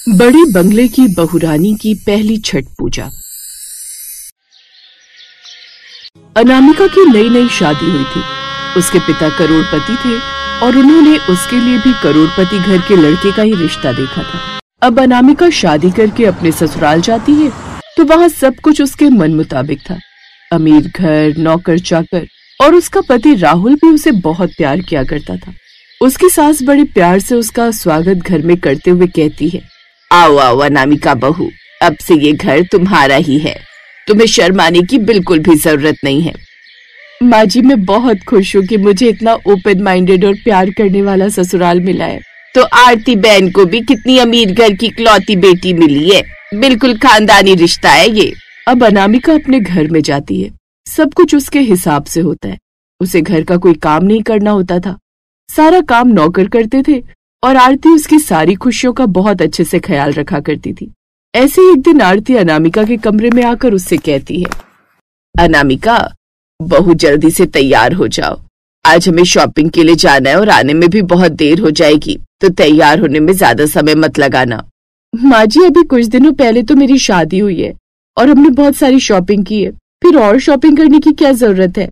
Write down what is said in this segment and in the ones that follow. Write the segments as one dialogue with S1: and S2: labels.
S1: बड़े बंगले की बहुरानी की पहली छठ पूजा। अनामिका की नई नई शादी हुई थी। उसके पिता करोड़पति थे और उन्होंने उसके लिए भी करोड़पति घर के लड़के का ही रिश्ता देखा था। अब अनामिका शादी करके अपने ससुराल जाती है तो वहाँ सब कुछ उसके मन मुताबिक था। अमीर घर, नौकर चाकर और उसका पति राहुल भी उसे बहुत प्यार किया करता था। उसकी सास बड़े प्यार से उसका स्वागत घर में करते हुए कहती है, आओ आओ अनामिका बहू, अब से ये घर तुम्हारा ही है, तुम्हें शर्माने की बिल्कुल भी जरूरत नहीं है। माँ जी, मैं बहुत खुश हूँ कि मुझे इतना ओपन माइंडेड और प्यार करने वाला ससुराल मिला है। तो आरती बहन को भी कितनी अमीर घर की इकलौती बेटी मिली है, बिल्कुल खानदानी रिश्ता है ये। अब अनामिका अपने घर में जाती है। सब कुछ उसके हिसाब से होता है। उसे घर का कोई काम नहीं करना होता था, सारा काम नौकर करते थे और आरती उसकी सारी खुशियों का बहुत अच्छे से ख्याल रखा करती थी। ऐसे ही एक दिन आरती अनामिका के कमरे में आकर उससे कहती है, अनामिका बहुत जल्दी से तैयार हो जाओ, आज हमें शॉपिंग के लिए जाना है और आने में भी बहुत देर हो जाएगी, तो तैयार होने में ज्यादा समय मत लगाना। माँ जी, अभी कुछ दिनों पहले तो मेरी शादी हुई है और हमने बहुत सारी शॉपिंग की है, फिर और शॉपिंग करने की क्या जरूरत है।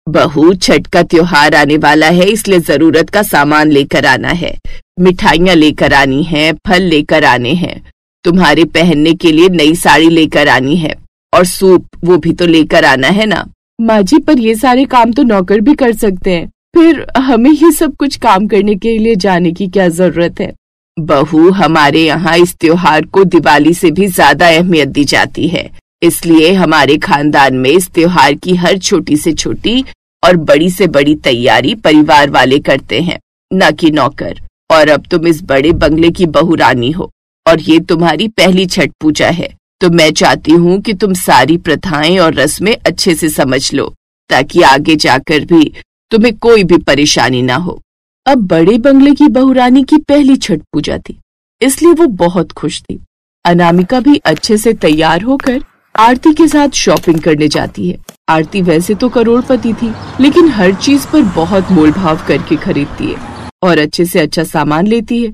S1: बहू, छठ का त्योहार आने वाला है, इसलिए जरूरत का सामान लेकर आना है, मिठाइयाँ लेकर आनी है, फल लेकर आने हैं, तुम्हारे पहनने के लिए नई साड़ी लेकर आनी है और सूट वो भी तो लेकर आना है ना। माँ जी, पर ये सारे काम तो नौकर भी कर सकते हैं, फिर हमें ये सब कुछ काम करने के लिए जाने की क्या जरूरत है। बहू, हमारे यहाँ इस त्योहार को दिवाली से भी ज्यादा अहमियत दी जाती है, इसलिए हमारे खानदान में इस त्योहार की हर छोटी से छोटी और बड़ी से बड़ी तैयारी परिवार वाले करते हैं, न कि नौकर। और अब तुम इस बड़े बंगले की बहुरानी हो और ये तुम्हारी पहली छठ पूजा है, तो मैं चाहती हूँ कि तुम सारी प्रथाएं और रस्में अच्छे से समझ लो, ताकि आगे जाकर भी तुम्हें कोई भी परेशानी ना हो। अब बड़े बंगले की बहुरानी की पहली छठ पूजा थी, इसलिए वो बहुत खुश थी। अनामिका भी अच्छे से तैयार होकर आरती के साथ शॉपिंग करने जाती है। आरती वैसे तो करोड़पति थी, लेकिन हर चीज पर बहुत मोल भाव करके खरीदती है और अच्छे से अच्छा सामान लेती है।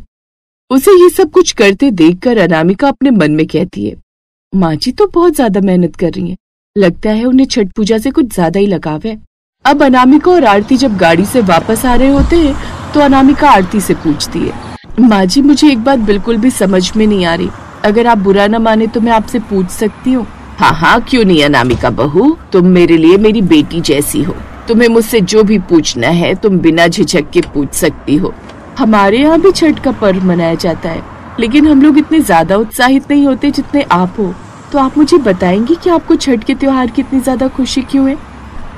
S1: उसे ये सब कुछ करते देखकर अनामिका अपने मन में कहती है, माँ जी तो बहुत ज्यादा मेहनत कर रही हैं, लगता है उन्हें छठ पूजा से कुछ ज्यादा ही लगाव है। अब अनामिका और आरती जब गाड़ी से वापस आ रहे होते हैं तो अनामिका आरती से पूछती है, माँ जी, मुझे एक बात बिल्कुल भी समझ में नहीं आ रही, अगर आप बुरा न माने तो मैं आपसे पूछ सकती हूँ। हाँ हाँ, क्यों नहीं अनामिका बहू, तुम मेरे लिए मेरी बेटी जैसी हो, तुम्हें मुझसे जो भी पूछना है तुम बिना झिझक के पूछ सकती हो। हमारे यहाँ भी छठ का पर्व मनाया जाता है, लेकिन हम लोग इतने ज्यादा उत्साहित नहीं होते जितने आप हो, तो आप मुझे बताएंगी कि आपको छठ के त्योहार की इतनी ज्यादा खुशी क्यों है।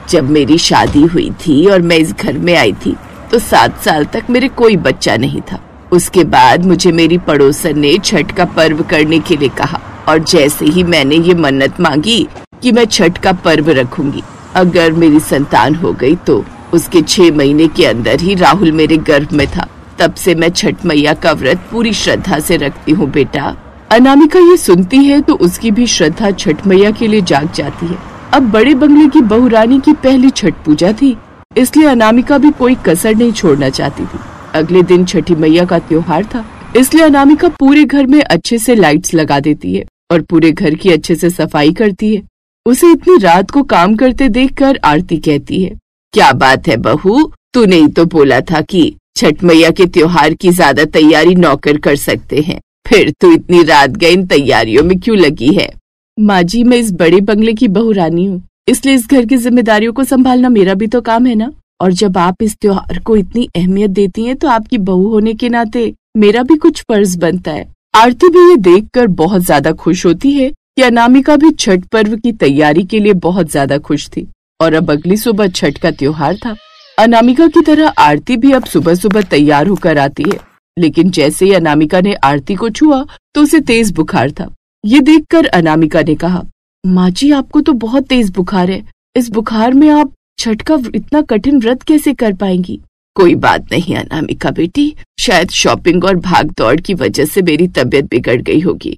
S1: जब मेरी शादी हुई थी और मैं इस घर में आई थी तो 7 साल तक मेरे कोई बच्चा नहीं था। उसके बाद मुझे मेरी पड़ोसन ने छठ का पर्व करने के लिए कहा और जैसे ही मैंने ये मन्नत मांगी कि मैं छठ का पर्व रखूंगी, अगर मेरी संतान हो गई तो उसके 6 महीने के अंदर ही राहुल मेरे गर्भ में था। तब से मैं छठ मैया का व्रत पूरी श्रद्धा से रखती हूँ बेटा। अनामिका ये सुनती है तो उसकी भी श्रद्धा छठ मैया के लिए जाग जाती है। अब बड़े बंगले की बहुरानी की पहली छठ पूजा थी, इसलिए अनामिका भी कोई कसर नहीं छोड़ना चाहती थी। अगले दिन छठी मैया का त्योहार था, इसलिए अनामिका पूरे घर में अच्छे से लाइट्स लगा देती है और पूरे घर की अच्छे से सफाई करती है। उसे इतनी रात को काम करते देखकर आरती कहती है, क्या बात है बहू, तूने ही तो बोला था कि छठ मैया के त्योहार की ज्यादा तैयारी नौकर कर सकते हैं, फिर तू इतनी रात गए इन तैयारियों में क्यों लगी है। माँ जी, मैं इस बड़े बंगले की बहुरानी हूँ, इसलिए इस घर की जिम्मेदारियों को संभालना मेरा भी तो काम है ना। और जब आप इस त्योहार को इतनी अहमियत देती हैं, तो आपकी बहू होने के नाते मेरा भी कुछ फर्ज बनता है। आरती भी ये देखकर बहुत ज्यादा खुश होती है कि अनामिका भी छठ पर्व की तैयारी के लिए बहुत ज्यादा खुश थी। और अब अगली सुबह छठ का त्योहार था। अनामिका की तरह आरती भी अब सुबह सुबह तैयार होकर आती है, लेकिन जैसे ही अनामिका ने आरती को छुआ तो उसे तेज बुखार था। ये देखकर अनामिका ने कहा, माँ जी, आपको तो बहुत तेज बुखार है, इस बुखार में आप छठ का इतना कठिन व्रत कैसे कर पाएंगी। कोई बात नहीं अनामिका बेटी, शायद शॉपिंग और भाग दौड़ की वजह से मेरी तबीयत बिगड़ गई होगी,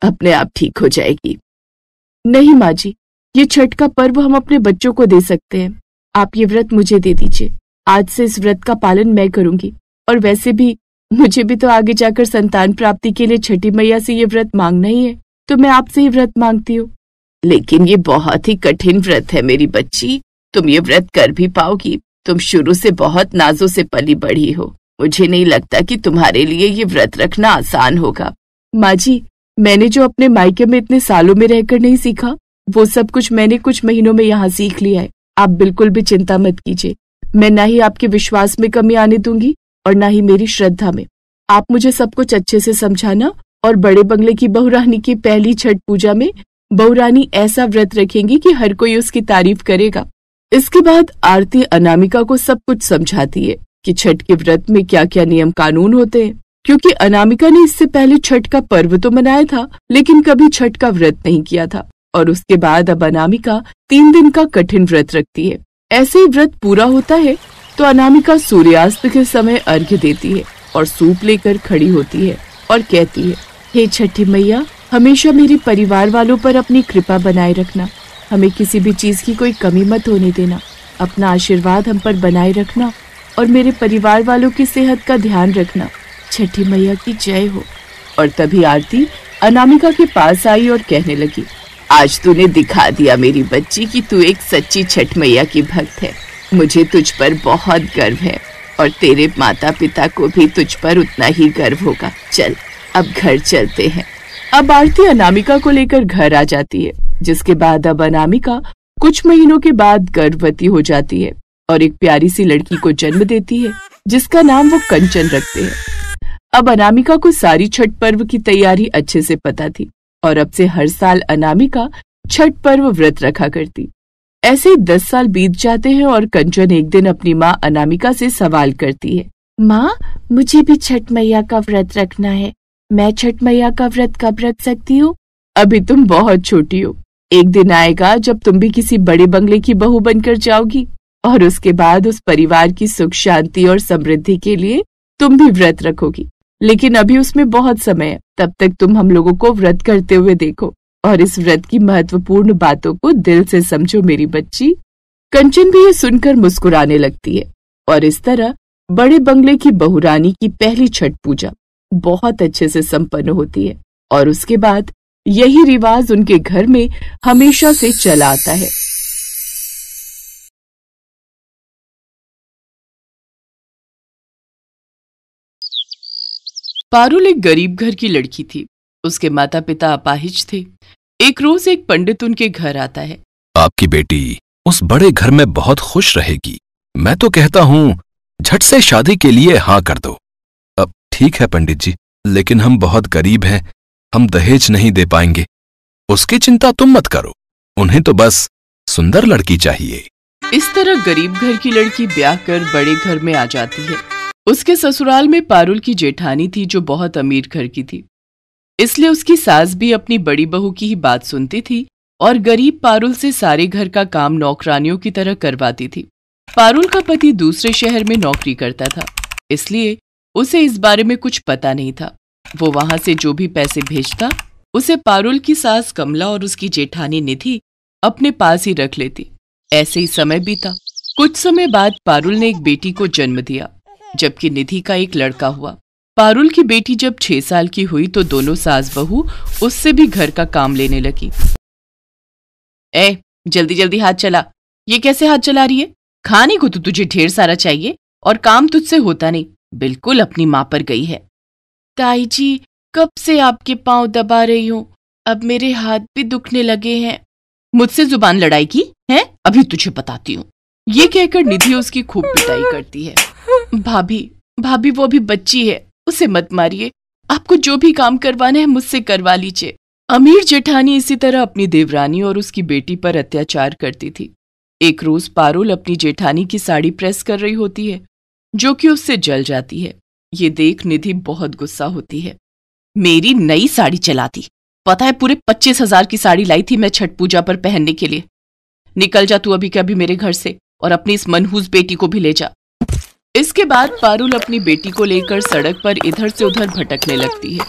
S1: अपने आप ठीक हो जाएगी। नहीं माँ जी, ये छठ का पर्व हम अपने बच्चों को दे सकते हैं, आप ये व्रत मुझे दे दीजिए। आज से इस व्रत का पालन मैं करूंगी और वैसे भी मुझे भी तो आगे जाकर संतान प्राप्ति के लिए छठी मैया से ये व्रत मांगना ही है, तो मैं आपसे ही व्रत मांगती हूँ। लेकिन ये बहुत ही कठिन व्रत है मेरी बच्ची, तुम ये व्रत कर भी पाओगी? तुम शुरू से बहुत नाजों से पली बढ़ी हो, मुझे नहीं लगता कि तुम्हारे लिए ये व्रत रखना आसान होगा। माँ जी, मैंने जो अपने मायके में इतने सालों में रहकर नहीं सीखा, वो सब कुछ मैंने कुछ महीनों में यहाँ सीख लिया है। आप बिल्कुल भी चिंता मत कीजिए, मैं ना ही आपके विश्वास में कमी आने दूंगी और ना ही मेरी श्रद्धा में। आप मुझे सब कुछ अच्छे से समझाना, और बड़े बंगले की बहुरानी की पहली छठ पूजा में बहुरानी ऐसा व्रत रखेंगी कि हर कोई उसकी तारीफ करेगा। इसके बाद आरती अनामिका को सब कुछ समझाती है कि छठ के व्रत में क्या क्या नियम कानून होते हैं, क्योंकि अनामिका ने इससे पहले छठ का पर्व तो मनाया था, लेकिन कभी छठ का व्रत नहीं किया था। और उसके बाद अब अनामिका 3 दिन का कठिन व्रत रखती है। ऐसे ही व्रत पूरा होता है तो अनामिका सूर्यास्त के समय अर्घ्य देती है और सूप लेकर खड़ी होती है और कहती है, हे छठी मैया, हमेशा मेरे परिवार वालों पर अपनी कृपा बनाए रखना, हमें किसी भी चीज की कोई कमी मत होने देना, अपना आशीर्वाद हम पर बनाए रखना और मेरे परिवार वालों की सेहत का ध्यान रखना। छठी मैया की जय हो। और तभी आरती अनामिका के पास आई और कहने लगी, आज तूने दिखा दिया मेरी बच्ची कि तू एक सच्ची छठ मैया की भक्त है। मुझे तुझ पर बहुत गर्व है और तेरे माता पिता को भी तुझ पर उतना ही गर्व होगा। चल अब घर चलते हैं। अब आरती अनामिका को लेकर घर आ जाती है, जिसके बाद अब अनामिका कुछ महीनों के बाद गर्भवती हो जाती है और एक प्यारी सी लड़की को जन्म देती है, जिसका नाम वो कंचन रखते हैं। अब अनामिका को सारी छठ पर्व की तैयारी अच्छे से पता थी और अब से हर साल अनामिका छठ पर्व व्रत रखा करती। ऐसे ही 10 साल बीत जाते हैं और कंचन एक दिन अपनी माँ अनामिका से सवाल करती है, माँ, मुझे भी छठ मैया का व्रत रखना है, मैं छठ मैया का व्रत कब रख सकती हूँ? अभी तुम बहुत छोटी हो, एक दिन आएगा जब तुम भी किसी बड़े बंगले की बहू बनकर जाओगी और उसके बाद उस परिवार की सुख शांति और समृद्धि के लिए तुम भी व्रत रखोगी। लेकिन अभी उसमें बहुत समय है, तब तक तुम हम लोगों को व्रत करते हुए देखो और इस व्रत की महत्वपूर्ण बातों को दिल से समझो मेरी बच्ची। कंचन भी ये सुनकर मुस्कुराने लगती है और इस तरह बड़े बंगले की बहुरानी की पहली छठ पूजा बहुत अच्छे से संपन्न होती है और उसके बाद यही रिवाज उनके घर में हमेशा से चला आता है। पारुल एक गरीब घर की लड़की थी। उसके माता पिता अपाहिज थे। एक रोज एक पंडित उनके घर आता है।
S2: आपकी बेटी उस बड़े घर में बहुत खुश रहेगी। मैं तो कहता हूँ झट से शादी के लिए हाँ कर दो। अब ठीक है पंडित जी, लेकिन हम बहुत गरीब हैं, हम दहेज नहीं दे पाएंगे। उसकी चिंता तुम मत करो, उन्हें तो बस सुंदर लड़की चाहिए।
S1: इस तरह गरीब घर की लड़की ब्याह कर बड़े घर में आ जाती है। उसके ससुराल में पारुल की जेठानी थी जो बहुत अमीर घर की थी, इसलिए उसकी सास भी अपनी बड़ी बहू की ही बात सुनती थी और गरीब पारुल से सारे घर का काम नौकरानियों की तरह करवाती थी। पारुल का पति दूसरे शहर में नौकरी करता था, इसलिए उसे इस बारे में कुछ पता नहीं था। वो वहां से जो भी पैसे भेजता उसे पारुल की सास कमला और उसकी जेठानी निधि अपने पास ही रख लेती। ऐसे ही समय बीता। कुछ समय बाद पारुल ने एक बेटी को जन्म दिया, जबकि निधि का एक लड़का हुआ। पारुल की बेटी जब 6 साल की हुई तो दोनों सास बहू उससे भी घर का काम लेने लगी। जल्दी जल्दी हाथ चला। ये कैसे हाथ चला रही है? खाने को तो तुझे ढेर सारा चाहिए और काम तुझसे होता नहीं, बिल्कुल अपनी माँ पर गई है। ताई जी, कब से आपके पांव दबा रही हूँ, अब मेरे हाथ भी दुखने लगे हैं। मुझसे जुबान लड़ाई की है? अभी तुझे बताती हूँ। ये कहकर निधि उसकी खूब पिटाई करती है। भाभी, भाभी वो अभी बच्ची है, उसे मत मारिए। आपको जो भी काम करवाना है मुझसे करवा लीजिए। अमीर जेठानी इसी तरह अपनी देवरानी और उसकी बेटी पर अत्याचार करती थी। एक रोज पारुल अपनी जेठानी की साड़ी प्रेस कर रही होती है, जो कि उससे जल जाती है। ये देख निधि बहुत गुस्सा होती है। मेरी नई साड़ी चलाती, पता है पूरे 25,000 की साड़ी लाई थी मैं छठ पूजा पर पहनने के लिए। निकल जा तू अभी के अभी मेरे घर से और अपनी इस मनहूस बेटी को भी ले जा। इसके बाद पारुल अपनी बेटी को लेकर सड़क पर इधर से उधर भटकने लगती है।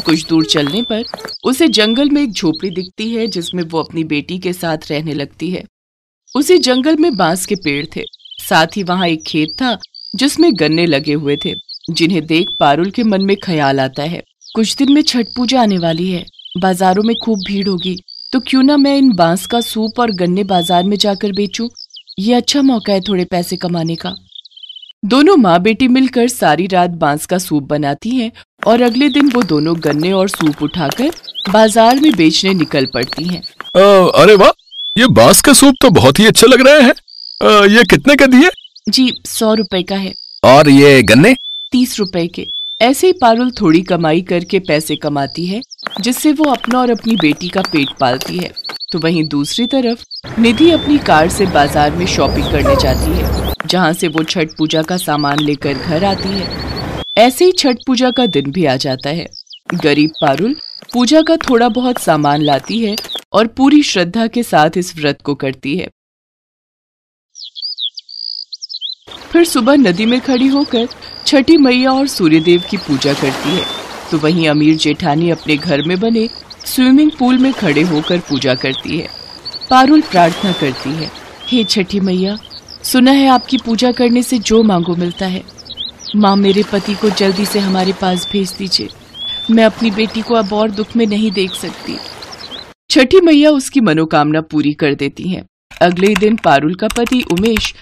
S1: कुछ दूर चलने पर उसे जंगल में एक झोपड़ी दिखती है, जिसमें वो अपनी बेटी के साथ रहने लगती है। उसी जंगल में बांस के पेड़ थे, साथ ही वहां एक खेत था जिसमें गन्ने लगे हुए थे। जिन्हें देख पारुल के मन में ख्याल आता है, कुछ दिन में छठ पूजा आने वाली है, बाजारों में खूब भीड़ होगी, तो क्यों ना मैं इन बांस का सूप और गन्ने बाजार में जाकर बेचूं। ये अच्छा मौका है थोड़े पैसे कमाने का। दोनों माँ बेटी मिलकर सारी रात बांस का सूप बनाती हैं और अगले दिन वो दोनों गन्ने और सूप उठाकर बाजार में बेचने निकल पड़ती हैं।
S2: अरे वाह, ये बांस का सूप तो बहुत ही अच्छा लग रहा है। ये कितने का दिए?
S1: जी 100 रुपए का है।
S2: और ये गन्ने?
S1: 30 रुपए के। ऐसे ही पारुल थोड़ी कमाई करके पैसे कमाती है, जिससे वो अपना और अपनी बेटी का पेट पालती है। तो वहीं दूसरी तरफ निधि अपनी कार से बाजार में शॉपिंग करने जाती है, जहां से वो छठ पूजा का सामान लेकर घर आती है। ऐसे ही छठ पूजा का दिन भी आ जाता है। गरीब पारुल पूजा का थोड़ा बहुत सामान लाती है और पूरी श्रद्धा के साथ इस व्रत को करती है। फिर सुबह नदी में खड़ी होकर छठी मैया और सूर्यदेव की पूजा करती है। तो वहीं अमीर जेठानी अपने घर में बने स्विमिंग पूल में खड़े होकर पूजा करती है। पारुल प्रार्थना करती है, हे छठी मैया, सुना है आपकी पूजा करने से जो मांगो मिलता है। माँ, मेरे पति को जल्दी से हमारे पास भेज दीजिए। मैं अपनी बेटी को अब और दुख में नहीं देख सकती। छठी मैया उसकी मनोकामना पूरी कर देती हैं। अगले दिन पारुल का पति उमेश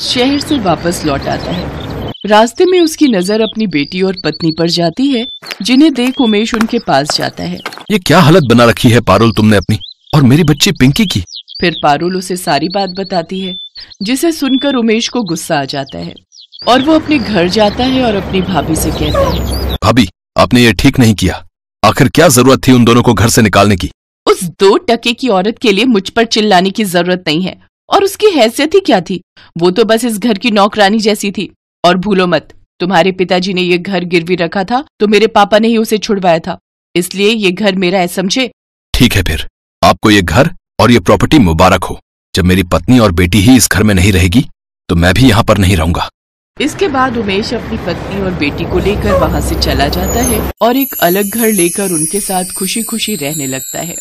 S1: शहर से वापस लौट आता है। रास्ते में उसकी नजर अपनी बेटी और पत्नी पर जाती है, जिन्हें देख उमेश उनके पास जाता है।
S2: ये क्या हालत बना रखी है पारुल तुमने अपनी और मेरी बच्ची पिंकी की?
S1: फिर पारुल उसे सारी बात बताती है, जिसे सुनकर उमेश को गुस्सा आ जाता है और वो अपने घर जाता है और अपनी भाभी से कहता है,
S2: भाभी, आपने ये ठीक नहीं किया। आखिर क्या जरूरत थी उन दोनों को घर से निकालने की?
S1: उस 2 टके की औरत के लिए मुझ पर चिल्लाने की जरूरत नहीं है। और उसकी हैसियत ही क्या थी? वो तो बस इस घर की नौकरानी जैसी थी। और भूलो मत, तुम्हारे पिताजी ने ये घर गिरवी रखा था तो मेरे पापा ने ही उसे छुड़वाया था, इसलिए ये घर मेरा है, समझे?
S2: ठीक है, फिर आपको ये घर और ये प्रॉपर्टी मुबारक हो। जब मेरी पत्नी और बेटी ही इस घर में नहीं रहेगी तो मैं भी यहाँ पर नहीं रहूंगा।
S1: इसके बाद उमेश अपनी पत्नी और बेटी को लेकर वहाँ से चला जाता है और एक अलग घर लेकर उनके साथ खुशी खुशी रहने लगता है।